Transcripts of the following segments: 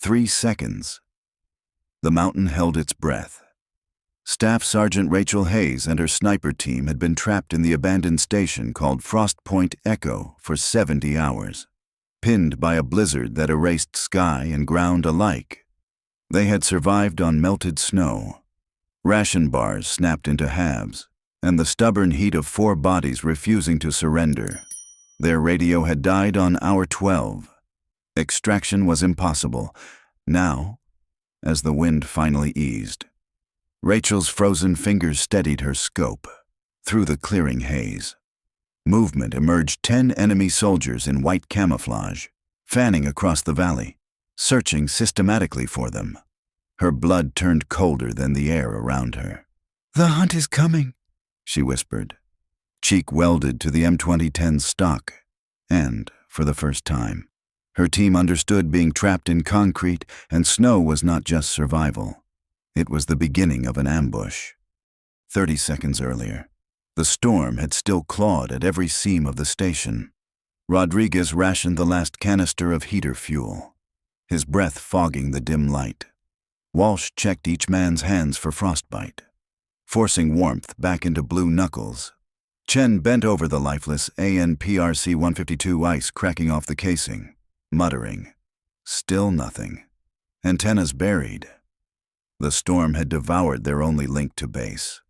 3 seconds. The mountain held its breath. Staff Sergeant Rachel Hayes and her sniper team had been trapped in the abandoned station called Frostpoint Echo for 70 hours, pinned by a blizzard that erased sky and ground alike. They had survived on melted snow. Ration bars snapped into halves, and the stubborn heat of 4 bodies refusing to surrender. Their radio had died on hour 12. Extraction was impossible. Now, as the wind finally eased, Rachel's frozen fingers steadied her scope through the clearing haze. Movement emerged 10 enemy soldiers in white camouflage, fanning across the valley, searching systematically for them. Her blood turned colder than the air around her. "The hunt is coming," she whispered, cheek welded to the M2010's stock, and, for the first time, her team understood being trapped in concrete and snow was not just survival. It was the beginning of an ambush. 30 seconds earlier, the storm had still clawed at every seam of the station. Rodriguez rationed the last canister of heater fuel, his breath fogging the dim light. Walsh checked each man's hands for frostbite, forcing warmth back into blue knuckles. Chen bent over the lifeless ANPRC-152 ice cracking off the casing, muttering. Still nothing. Antennas buried. The storm had devoured their only link to base.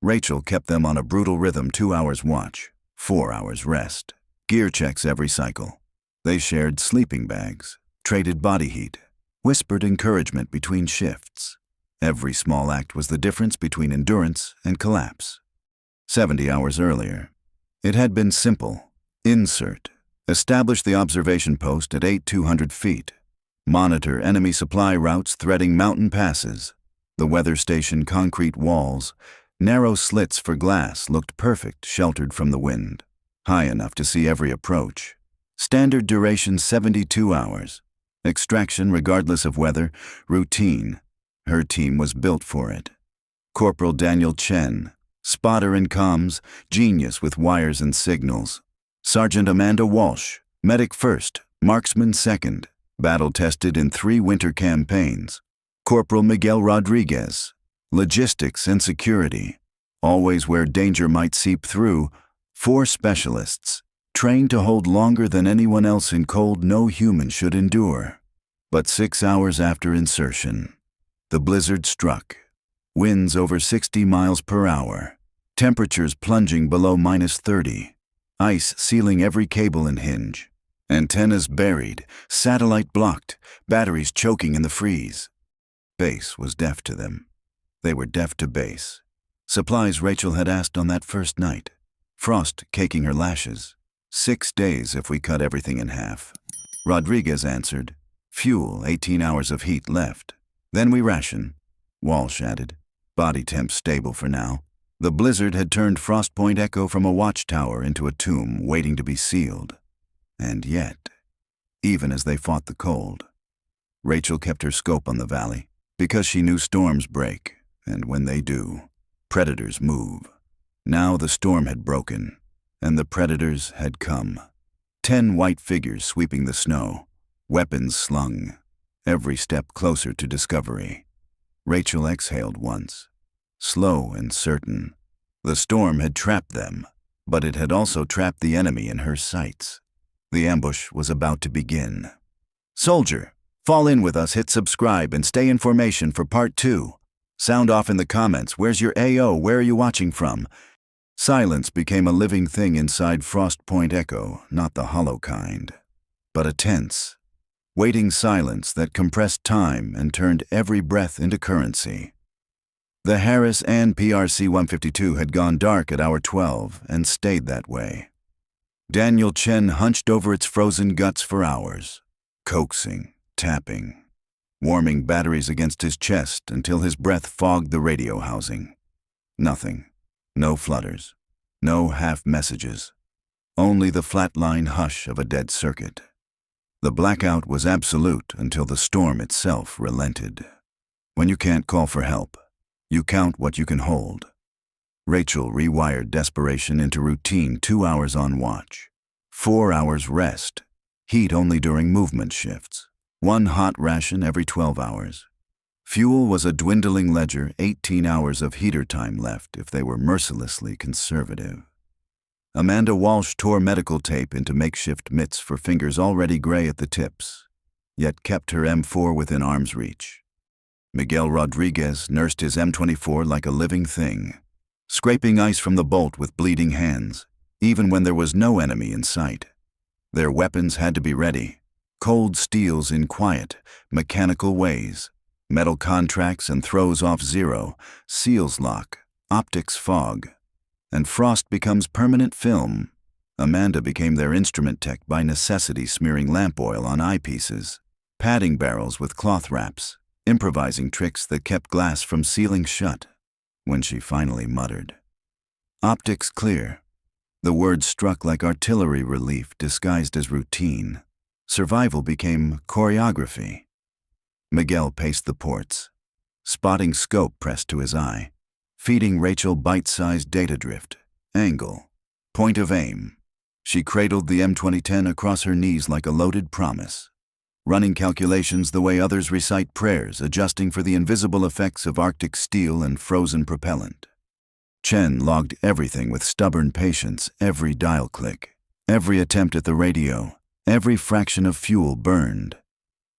Rachel kept them on a brutal rhythm: 2 hours watch, 4 hours rest, gear checks every cycle. They shared sleeping bags, traded body heat, whispered encouragement between shifts. Every small act was the difference between endurance and collapse. 70 hours earlier, it had been simple. Insert. Establish the observation post at 8,200 feet. Monitor enemy supply routes threading mountain passes. The weather station concrete walls, narrow slits for glass, looked perfect, sheltered from the wind, high enough to see every approach. Standard duration 72 hours. Extraction regardless of weather, routine. Her team was built for it. Corporal Daniel Chen, spotter in comms, genius with wires and signals. Sergeant Amanda Walsh, medic first, marksman second, battle-tested in 3 winter campaigns. Corporal Miguel Rodriguez, logistics and security, always where danger might seep through. 4 specialists, trained to hold longer than anyone else in cold no human should endure. But 6 hours after insertion, the blizzard struck. Winds over 60 miles per hour, temperatures plunging below -30, ice sealing every cable and hinge. Antennas buried, satellite blocked, batteries choking in the freeze. Base was deaf to them. They were deaf to base. Supplies Rachel had asked on that first night. Frost caking her lashes. 6 days if we cut everything in half. Rodriguez answered. Fuel, 18 hours of heat left. Then we ration. Walsh added. Body temp stable for now. The blizzard had turned Frostpoint Echo from a watchtower into a tomb waiting to be sealed. And yet, even as they fought the cold, Rachel kept her scope on the valley, because she knew storms break, and when they do, predators move. Now the storm had broken, and the predators had come. 10 white figures sweeping the snow, weapons slung, every step closer to discovery. Rachel exhaled once, slow and certain. The storm had trapped them, but it had also trapped the enemy in her sights. The ambush was about to begin. Soldier, fall in with us, hit subscribe, and stay in formation for part 2. Sound off in the comments. Where's your AO? Where are you watching from? Silence became a living thing inside Frostpoint Echo, not the hollow kind, but a tense, waiting silence that compressed time and turned every breath into currency. The Harris and PRC-152 had gone dark at hour 12 and stayed that way. Daniel Chen hunched over its frozen guts for hours, coaxing, tapping, warming batteries against his chest until his breath fogged the radio housing. Nothing. No flutters. No half messages. Only the flatline hush of a dead circuit. The blackout was absolute until the storm itself relented. When you can't call for help, you count what you can hold. Rachel rewired desperation into routine: 2 hours on watch, 4 hours rest, heat only during movement shifts, One hot ration every 12 hours. Fuel was a dwindling ledger, 18 hours of heater time left if they were mercilessly conservative. Amanda Walsh tore medical tape into makeshift mitts for fingers already gray at the tips, yet kept her M4 within arm's reach. Miguel Rodriguez nursed his M24 like a living thing, scraping ice from the bolt with bleeding hands, even when there was no enemy in sight. Their weapons had to be ready, cold steels in quiet, mechanical ways, metal contracts and throws off zero, seals lock, optics fog, and frost becomes permanent film. Amanda became their instrument tech by necessity, smearing lamp oil on eyepieces, padding barrels with cloth wraps, improvising tricks that kept glass from sealing shut. When she finally muttered, "Optics clear," the words struck like artillery relief disguised as routine. Survival became choreography. Miguel paced the ports, spotting scope pressed to his eye, feeding Rachel bite-sized data drift, angle, point of aim. She cradled the M2010 across her knees like a loaded promise, running calculations the way others recite prayers, adjusting for the invisible effects of Arctic steel and frozen propellant. Chen logged everything with stubborn patience, every dial click, every attempt at the radio, every fraction of fuel burned.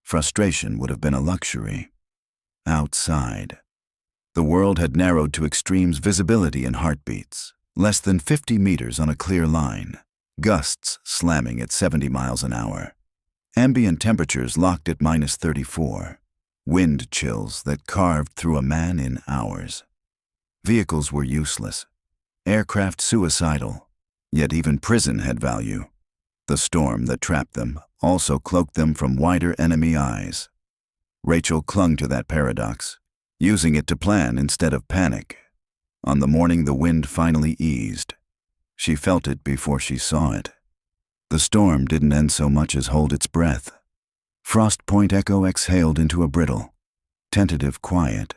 Frustration would have been a luxury. Outside, the world had narrowed to extremes: visibility and heartbeats, less than 50 meters on a clear line, gusts slamming at 70 miles an hour. Ambient temperatures locked at -34, wind chills that carved through a man in hours. Vehicles were useless, aircraft suicidal, yet even prison had value. The storm that trapped them also cloaked them from wider enemy eyes. Rachel clung to that paradox, using it to plan instead of panic. On the morning the wind finally eased, she felt it before she saw it. The storm didn't end so much as hold its breath. Frostpoint Echo exhaled into a brittle, tentative quiet.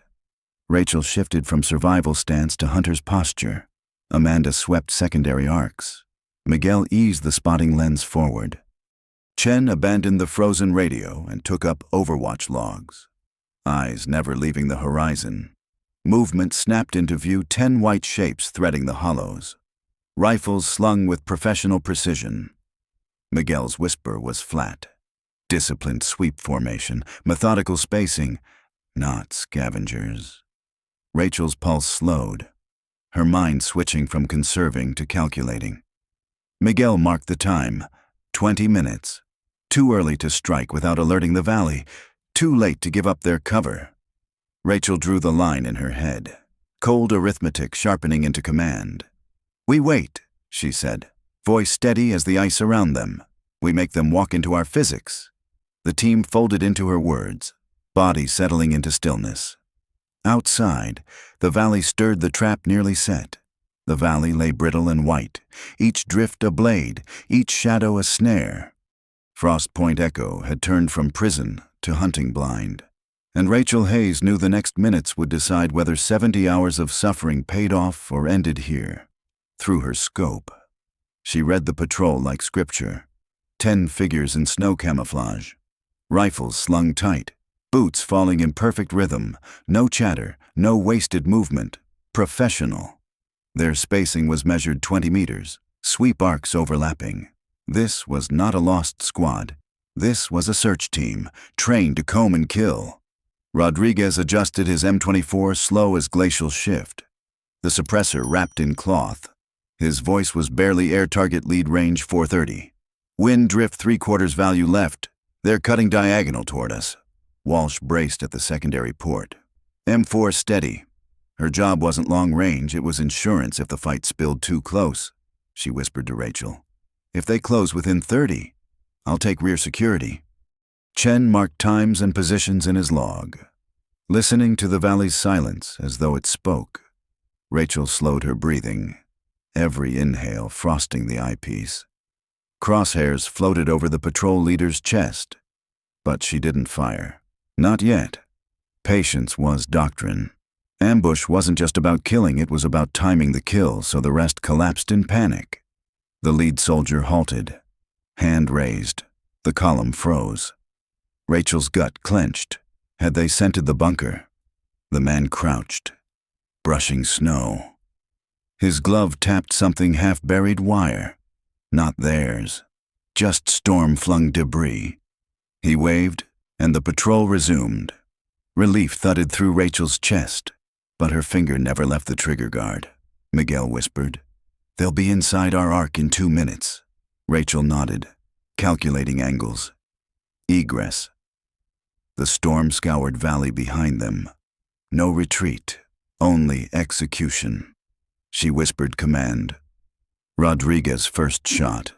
Rachel shifted from survival stance to hunter's posture. Amanda swept secondary arcs. Miguel eased the spotting lens forward. Chen abandoned the frozen radio and took up overwatch logs, eyes never leaving the horizon. Movement snapped into view 10 white shapes threading the hollows, rifles slung with professional precision. Miguel's whisper was flat. Disciplined sweep formation, methodical spacing, not scavengers. Rachel's pulse slowed, her mind switching from conserving to calculating. Miguel marked the time, 20 minutes. Too early to strike without alerting the valley, too late to give up their cover. Rachel drew the line in her head, cold arithmetic sharpening into command. "We wait," she said, voice steady as the ice around them. "We make them walk into our physics." The team folded into her words, body settling into stillness. Outside, the valley stirred, the trap nearly set. The valley lay brittle and white, each drift a blade, each shadow a snare. Frostpoint Echo had turned from prison to hunting blind, and Rachel Hayes knew the next minutes would decide whether 70 hours of suffering paid off or ended here. Through her scope, she read the patrol like scripture. 10 figures in snow camouflage, rifles slung tight, boots falling in perfect rhythm, no chatter, no wasted movement, professional. Their spacing was measured 20 meters, sweep arcs overlapping. This was not a lost squad. This was a search team, trained to comb and kill. Rodriguez adjusted his M24, slow as glacial shift, the suppressor wrapped in cloth. His voice was barely air. Target lead range 430. Wind drift 3/4 value left. They're cutting diagonal toward us. Walsh braced at the secondary port. M4 steady. Her job wasn't long range, it was insurance if the fight spilled too close. She whispered to Rachel, "If they close within 30, I'll take rear security." Chen marked times and positions in his log, listening to the valley's silence as though it spoke. Rachel slowed her breathing, every inhale frosting the eyepiece. Crosshairs floated over the patrol leader's chest, but she didn't fire. Not yet. Patience was doctrine. Ambush wasn't just about killing, it was about timing the kill so the rest collapsed in panic. The lead soldier halted, hand raised. The column froze. Rachel's gut clenched. Had they scented the bunker? The man crouched, brushing snow. His glove tapped something half-buried wire. Not theirs. Just storm-flung debris. He waved, and the patrol resumed. Relief thudded through Rachel's chest, but her finger never left the trigger guard. Miguel whispered, "They'll be inside our arc in 2 minutes." Rachel nodded, calculating angles. Egress. The storm-scoured valley behind them. No retreat, only execution. She whispered command. Rodriguez first shot.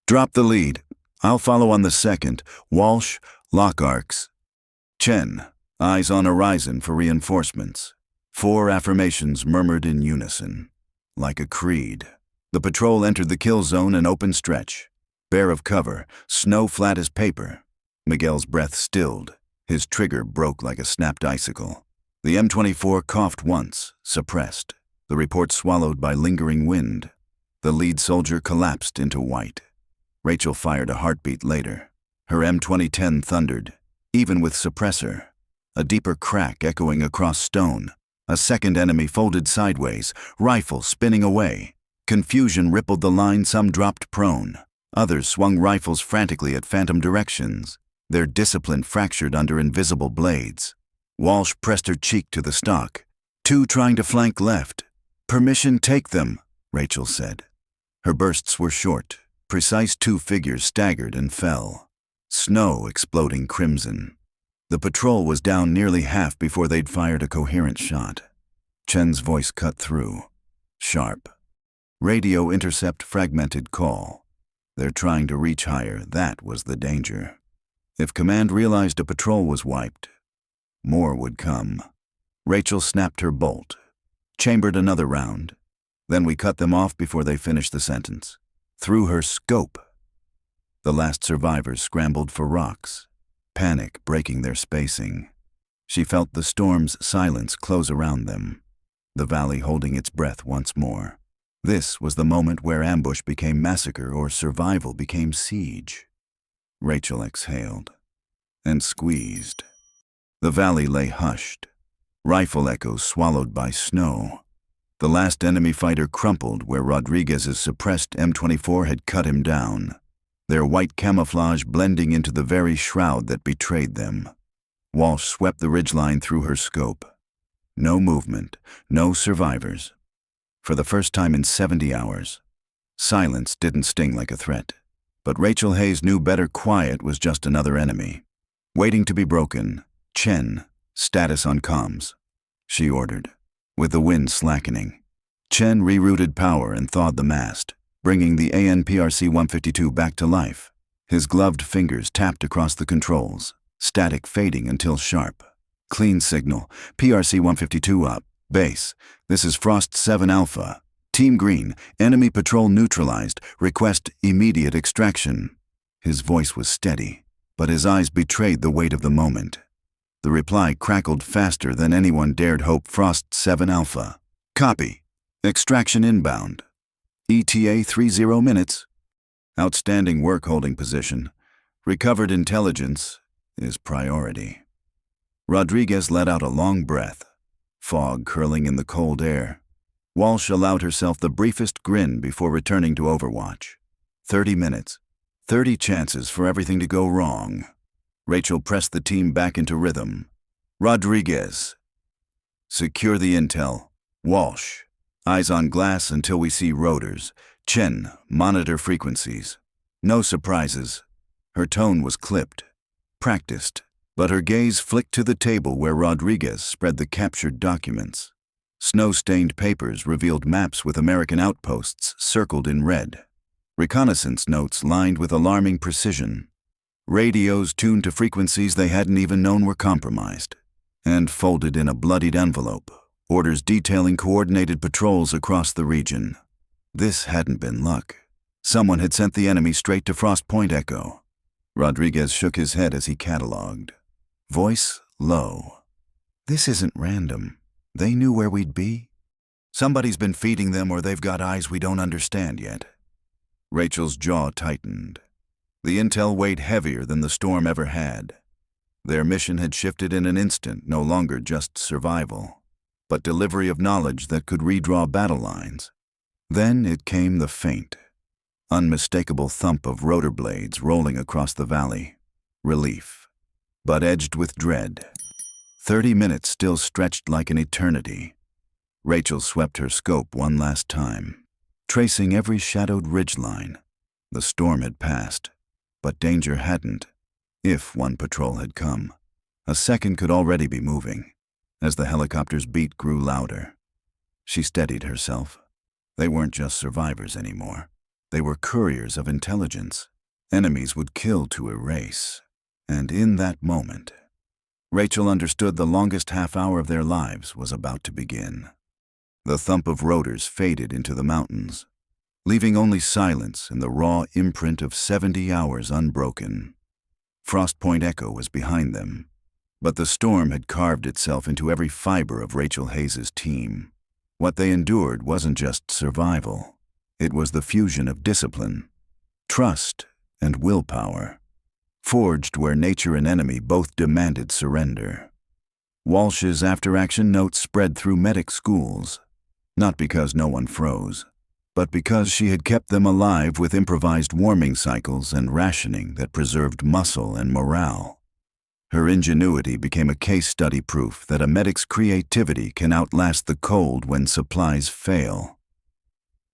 "Drop the lead. I'll follow on the second. Walsh, lock arcs." Chen, eyes on horizon for reinforcements. 4 affirmations murmured in unison. Like a creed. The patrol entered the kill zone and open stretch. Bare of cover, snow flat as paper. Miguel's breath stilled. His trigger broke like a snapped icicle. The M24 coughed once, suppressed. The report swallowed by lingering wind. The lead soldier collapsed into white. Rachel fired a heartbeat later. Her M2010 thundered, even with suppressor. A deeper crack echoing across stone. A second enemy folded sideways, rifle spinning away. Confusion rippled the line, some dropped prone. Others swung rifles frantically at phantom directions, their discipline fractured under invisible blades. Walsh pressed her cheek to the stock. 2 trying to flank left. "Permission, take them," Rachel said. Her bursts were short. Precise 2 figures staggered and fell. Snow exploding crimson. The patrol was down nearly half before they'd fired a coherent shot. Chen's voice cut through. Sharp. Radio intercept fragmented call. They're trying to reach higher, that was the danger. If command realized a patrol was wiped, more would come. Rachel snapped her bolt. Chambered another round. Then we cut them off before they finished the sentence. Through her scope. The last survivors scrambled for rocks, panic breaking their spacing. She felt the storm's silence close around them, the valley holding its breath once more. This was the moment where ambush became massacre or survival became siege. Rachel exhaled and squeezed. The valley lay hushed, rifle echoes swallowed by snow. The last enemy fighter crumpled where Rodriguez's suppressed M24 had cut him down, their white camouflage blending into the very shroud that betrayed them. Walsh swept the ridgeline through her scope. No movement, no survivors. For the first time in 70 hours, silence didn't sting like a threat. But Rachel Hayes knew better. Quiet was just another enemy. Waiting to be broken. Chen, status on comms. She ordered, with the wind slackening. Chen rerouted power and thawed the mast, bringing the ANPRC-152 back to life. His gloved fingers tapped across the controls, static fading until sharp. Clean signal, PRC-152 up. Base, this is Frost 7 Alpha. Team Green, enemy patrol neutralized. Request immediate extraction. His voice was steady, but his eyes betrayed the weight of the moment. The reply crackled faster than anyone dared hope. Frost 7 Alpha. Copy. Extraction inbound. ETA 30 minutes. Outstanding work holding position. Recovered intelligence is priority. Rodriguez let out a long breath, fog curling in the cold air. Walsh allowed herself the briefest grin before returning to Overwatch. 30 minutes. 30 chances for everything to go wrong. Rachel pressed the team back into rhythm. Rodriguez. Secure the intel. Walsh. Eyes on glass until we see rotors. Chen. Monitor frequencies. No surprises. Her tone was clipped, practiced, but her gaze flicked to the table where Rodriguez spread the captured documents. Snow-stained papers revealed maps with American outposts circled in red. Reconnaissance notes lined with alarming precision. Radios tuned to frequencies they hadn't even known were compromised. And folded in a bloodied envelope, orders detailing coordinated patrols across the region. This hadn't been luck. Someone had sent the enemy straight to Frostpoint Echo. Rodriguez shook his head as he catalogued. Voice low. This isn't random. They knew where we'd be. Somebody's been feeding them, or they've got eyes we don't understand yet. Rachel's jaw tightened. The intel weighed heavier than the storm ever had. Their mission had shifted in an instant, no longer just survival, but delivery of knowledge that could redraw battle lines. Then it came the faint, unmistakable thump of rotor blades rolling across the valley. Relief, but edged with dread. 30 minutes still stretched like an eternity. Rachel swept her scope one last time, tracing every shadowed ridgeline. The storm had passed, but danger hadn't. If one patrol had come, a second could already be moving. As the helicopter's beat grew louder, she steadied herself. They weren't just survivors anymore. They were couriers of intelligence. Enemies would kill to erase. And in that moment, Rachel understood the longest half hour of their lives was about to begin. The thump of rotors faded into the mountains, leaving only silence and the raw imprint of 70 hours unbroken. Frostpoint Echo was behind them, but the storm had carved itself into every fiber of Rachel Hayes' team. What they endured wasn't just survival. It was the fusion of discipline, trust, and willpower, forged where nature and enemy both demanded surrender. Walsh's after-action notes spread through medic schools, not because no one froze, but because she had kept them alive with improvised warming cycles and rationing that preserved muscle and morale. Her ingenuity became a case study proof that a medic's creativity can outlast the cold when supplies fail.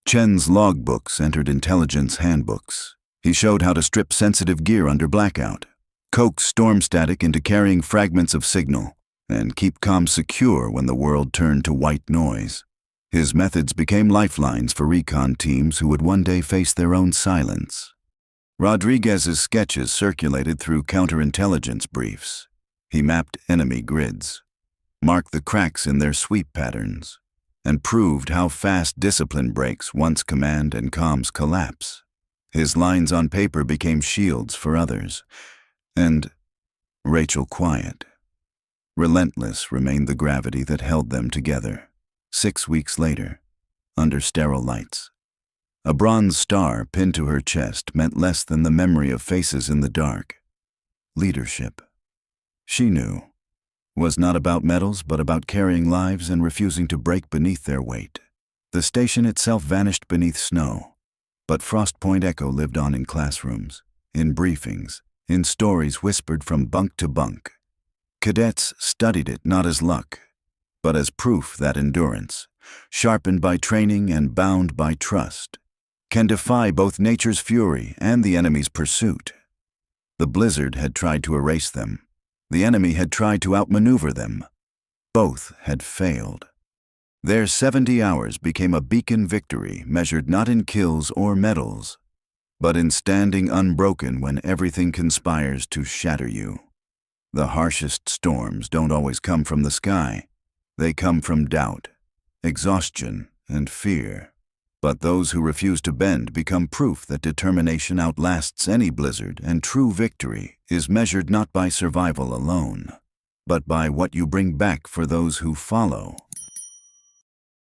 Chen's logbooks entered intelligence handbooks. He showed how to strip sensitive gear under blackout, coax storm static into carrying fragments of signal, and keep comms secure when the world turned to white noise. His methods became lifelines for recon teams who would one day face their own silence. Rodriguez's sketches circulated through counterintelligence briefs. He mapped enemy grids, marked the cracks in their sweep patterns, and proved how fast discipline breaks once command and comms collapse. His lines on paper became shields for others, and Rachel quiet. Relentless remained the gravity that held them together. 6 weeks later, under sterile lights, a bronze star pinned to her chest meant less than the memory of faces in the dark. Leadership, she knew, was not about medals but about carrying lives and refusing to break beneath their weight. The station itself vanished beneath snow, but Frostpoint Echo lived on in classrooms, in briefings, in stories whispered from bunk to bunk. Cadets studied it not as luck, but as proof that endurance, sharpened by training and bound by trust, can defy both nature's fury and the enemy's pursuit. The blizzard had tried to erase them. The enemy had tried to outmaneuver them. Both had failed. Their 70 hours became a beacon victory measured not in kills or medals, but in standing unbroken when everything conspires to shatter you. The harshest storms don't always come from the sky. They come from doubt, exhaustion, and fear. But those who refuse to bend become proof that determination outlasts any blizzard, and true victory is measured not by survival alone, but by what you bring back for those who follow.